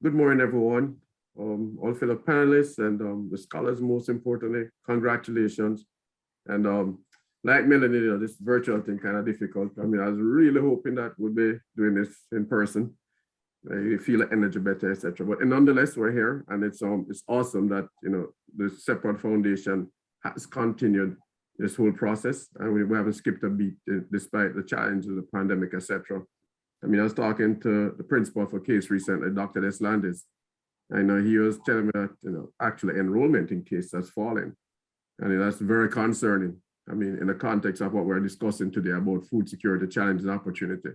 Good morning, everyone. All fellow panelists and the scholars, most importantly, congratulations. And like Melanie, this virtual thing kind of difficult. I mean, I was really hoping that we'll be doing this in person. You feel the energy better, etc. But nonetheless, we're here, and it's awesome that the Seprod Foundation has continued this whole process, and we haven't skipped a beat despite the challenges of the pandemic, etc. I mean, I was talking to the principal for CASE recently, Dr. Deslandis. I know he was telling me that, actually enrollment in CASE has fallen. And that's very concerning. I mean, in the context of what we're discussing today about food security challenges and opportunity.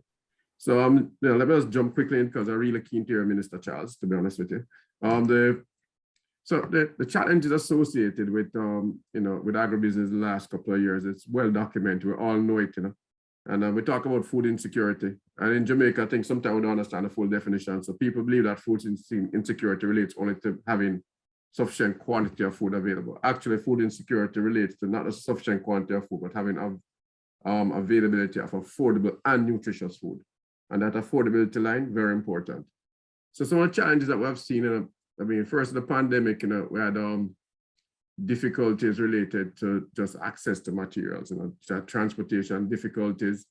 So, let me just jump quickly in because I'm really keen to hear Minister Charles, to be honest with you. The challenges associated with, with agribusiness the last couple of years, it's well documented. We all know it, And we talk about food insecurity. And in Jamaica, I think sometimes we don't understand the full definition. So people believe that food insecurity relates only to having sufficient quantity of food available. Actually, food insecurity relates to not a sufficient quantity of food, but having availability of affordable and nutritious food. And that affordability line, very important. So some of the challenges that we have seen, first the pandemic, we had difficulties related to just access to materials, transportation difficulties.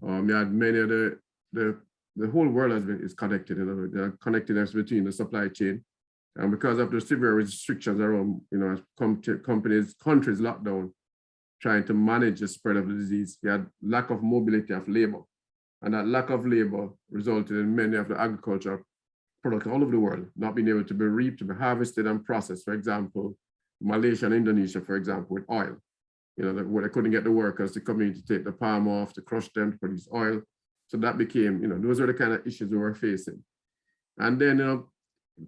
We had many of the whole world is connected, the connectedness between the supply chain. And because of the severe restrictions around, countries locked down, trying to manage the spread of the disease, we had lack of mobility of labor. And that lack of labor resulted in many of the agricultural products all over the world not being able to be reaped, to be harvested and processed. For example, Malaysia and Indonesia, for example, with oil, where they couldn't get the workers to come in to take the palm off, to crush them, to produce oil. So that became, those are the kind of issues we were facing. And then,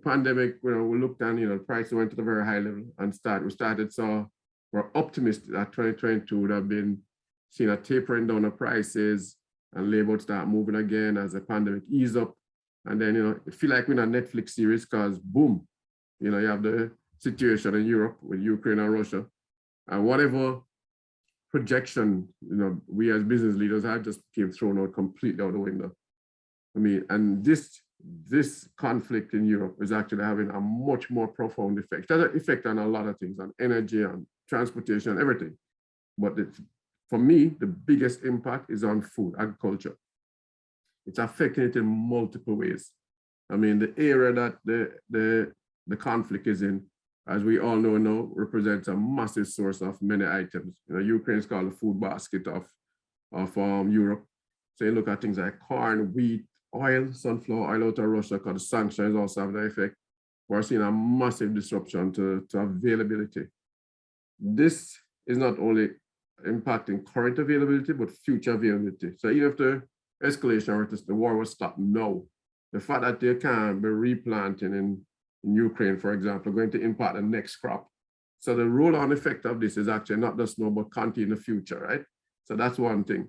pandemic, we looked and, the prices went to the very high level and we're optimistic that 2022 would have been seen a tapering down of prices and labor would start moving again as the pandemic ease up. And then, it feel like we're in a Netflix series because boom, you have the situation in Europe with Ukraine and Russia, and whatever projection, we as business leaders had just came thrown out completely out the window. I mean, and this conflict in Europe is actually having a much more profound effect. It has an effect on a lot of things, on energy, on transportation, everything. But for me, the biggest impact is on food, agriculture. It's affecting it in multiple ways. I mean, the area that the conflict is in, as we all know now, represents a massive source of many items. Ukraine is called the food basket of Europe. So you look at things like corn, wheat, oil, sunflower oil out of Russia, because the sanctions also have the effect. We're seeing a massive disruption to availability. This is not only impacting current availability, but future availability. So even if the escalation or the war was stopped now, the fact that they can't be replanting in Ukraine, for example, going to impact the next crop. So the roll-on effect of this is actually not just now, but continue in the future, right? So that's one thing.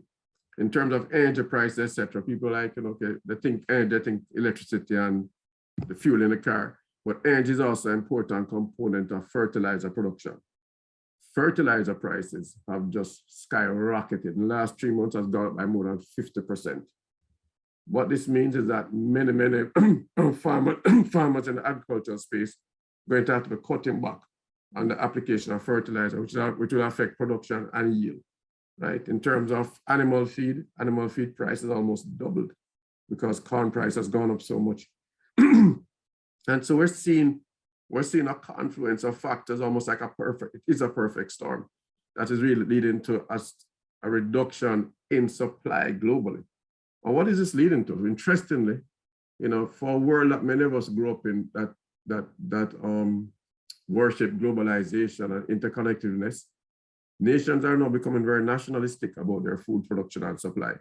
In terms of energy prices, etc., people like, okay, they think energy, they think electricity and the fuel in the car, but energy is also an important component of fertilizer production. Fertilizer prices have just skyrocketed. In the last 3 months, has gone up by more than 50%. What this means is that many farmers in the agricultural space are going to have to be cutting back on the application of fertilizer, which will affect production and yield, right? In terms of animal feed prices almost doubled because corn price has gone up so much. And so we're seeing a confluence of factors, almost like it is a perfect storm that is really leading to a reduction in supply globally. And what is this leading to? Interestingly, for a world that many of us grew up in that worship globalization and interconnectedness, nations are now becoming very nationalistic about their food production and supply.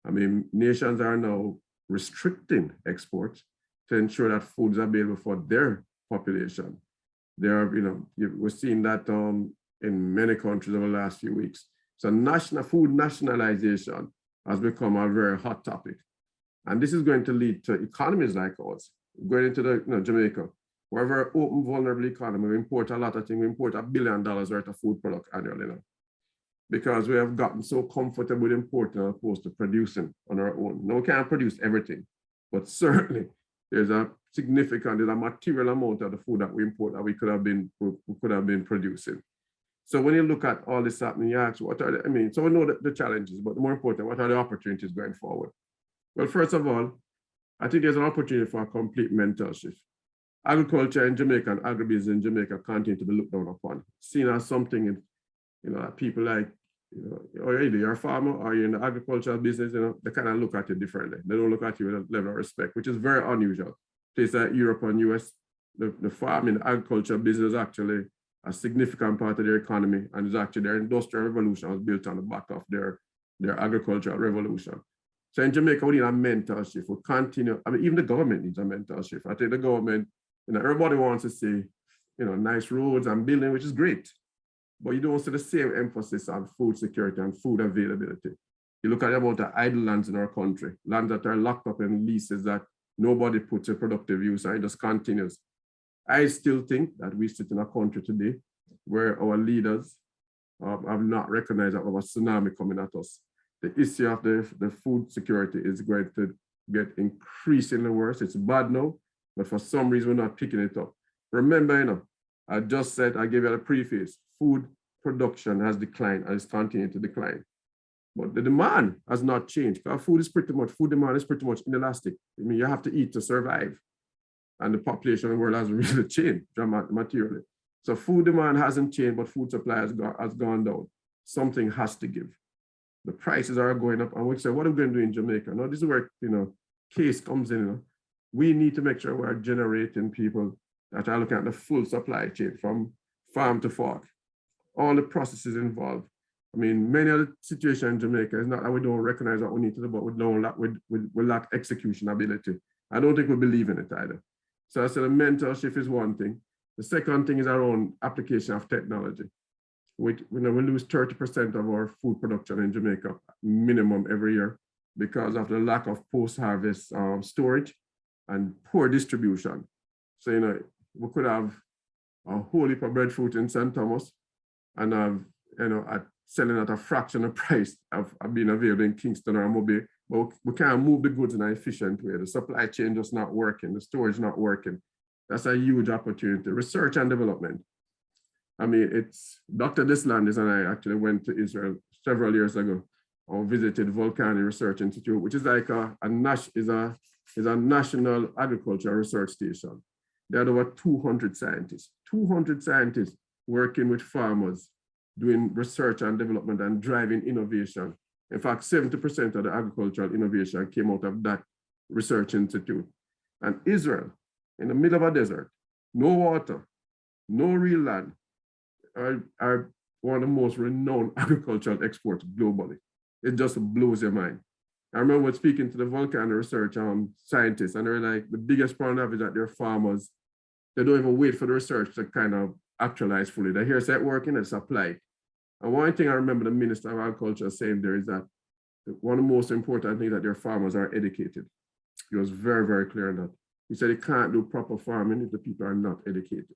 I mean, nations are now restricting exports to ensure that food is available for their population. We're seeing that in many countries over the last few weeks. So food nationalization has become a very hot topic. And this is going to lead to economies like ours, going into Jamaica. We're a very open, vulnerable economy. We import a lot of things. We import $1 billion worth of food product annually now, because we have gotten so comfortable with importing as opposed to producing on our own. Now, we can't produce everything, but certainly there's a material amount of the food that we import that we could have been producing. So when you look at all this happening, you ask, what are the, so we know the challenges, but more important, what are the opportunities going forward? Well, first of all, I think there's an opportunity for a complete mental shift. Agriculture in Jamaica and agribusiness in Jamaica continue to be looked down upon, seen as something, that people like, or either you're a farmer or you're in the agricultural business, they kind of look at it differently. They don't look at you with a level of respect, which is very unusual. Places like Europe and US, the farming, the agriculture business is actually a significant part of their economy, and is actually their industrial revolution was built on the back of their agricultural revolution. So in Jamaica, we need a mental shift. We continue, even the government needs a mental shift. I think the government, everybody wants to see, nice roads and building, which is great. But you don't see the same emphasis on food security and food availability. You look at the amount of idle lands in our country, lands that are locked up in leases that nobody puts to productive use, and it just continues. I still think that we sit in a country today where our leaders have not recognized that we have a tsunami coming at us. The issue of the food security is going to get increasingly worse. It's bad now, but for some reason, we're not picking it up. Remember, I just said, I gave you a preface, food production has declined and is continuing to decline. But the demand has not changed. Because food demand is pretty much inelastic. You have to eat to survive. And the population of the world has really changed materially. So food demand hasn't changed, but food supply has gone down. Something has to give. The prices are going up, and we say, what are we going to do in Jamaica? Now, this is where, case comes in. We need to make sure we're generating people that are looking at the full supply chain from farm to fork. All the processes involved. Many of the situations in Jamaica is not that we don't recognize what we need to do, but we lack execution ability. I don't think we believe in it either. So I said the mental shift is one thing. The second thing is our own application of technology. We lose 30% of our food production in Jamaica minimum every year because of the lack of post-harvest storage and poor distribution. So, we could have a whole heap of breadfruit in St. Thomas and selling at a fraction of price of being available in Kingston or Mobile, but we can't move the goods in an efficient way. The supply chain just not working, the storage not working. That's a huge opportunity. Research and development. It's Dr. Deslandis and I actually went to Israel several years ago and visited Volcani Research Institute, which is like a national agricultural research station. They had over 200 scientists working with farmers, doing research and development and driving innovation. In fact, 70% of the agricultural innovation came out of that research institute. And Israel, in the middle of a desert, no water, no real land, are one of the most renowned agricultural exports globally. It just blows your mind. I remember speaking to the Volcano research scientists, and they're like, the biggest problem is that their farmers, they don't even wait for the research to kind of actualize fully. They hear it working, it's applied. And one thing I remember the Minister of Agriculture saying there is that one of the most important things that their farmers are educated. He was very, very clear on that. He said you can't do proper farming if the people are not educated.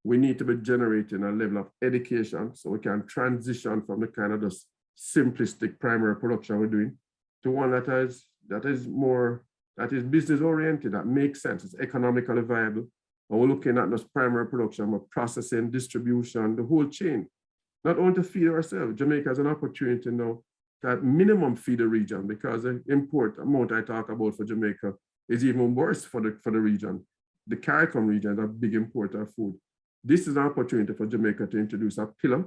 We need to be generating a level of education so we can transition from the kind of just simplistic primary production we're doing to one that is business oriented, that makes sense, it's economically viable. And we're looking at just primary production, but processing, distribution, the whole chain. Not only to feed ourselves, Jamaica has an opportunity now to at minimum feed the region, because the import amount I talk about for Jamaica is even worse for the region. The CARICOM region is a big importer of food. This is an opportunity for Jamaica to introduce a pillar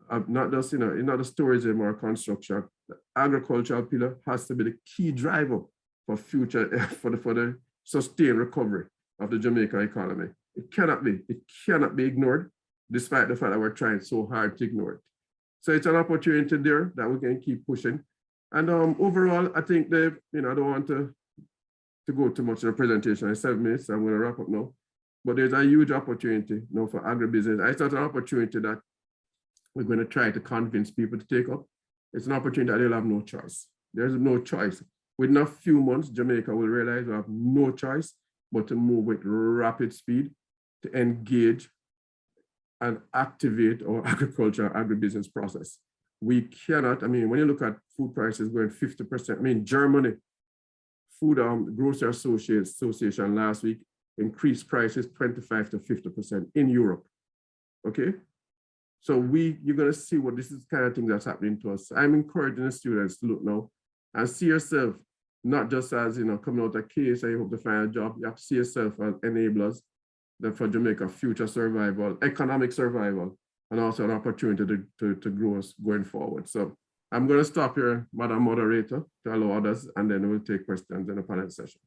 of not just, not the tourism or construction. The agricultural pillar has to be the key driver for future, for the sustained recovery of the Jamaica economy. It cannot be ignored, despite the fact that we're trying so hard to ignore it. So it's an opportunity there that we can keep pushing. And overall, I think I don't want to go too much in the presentation. It's 7 minutes, so I'm going to wrap up now. But there's a huge opportunity now for agribusiness. I thought an opportunity that we're going to try to convince people to take up. It's an opportunity that they'll have no choice. There's no choice. Within a few months, Jamaica will realize we have no choice but to move with rapid speed to engage and activate our agriculture agribusiness process. We cannot, when you look at food prices going 50%, Germany, Food Grocery Association last week increased prices 25 to 50% in Europe. Okay, so you're going to see what this is kind of thing that's happening to us. I'm encouraging the students to look now and see yourself not just as, you know, coming out of case and you hope to find a job. You have to see yourself as enablers that for Jamaica future survival, economic survival, and also an opportunity to grow us going forward. So I'm going to stop here, Madam Moderator, to allow others, and then we'll take questions in the panel session.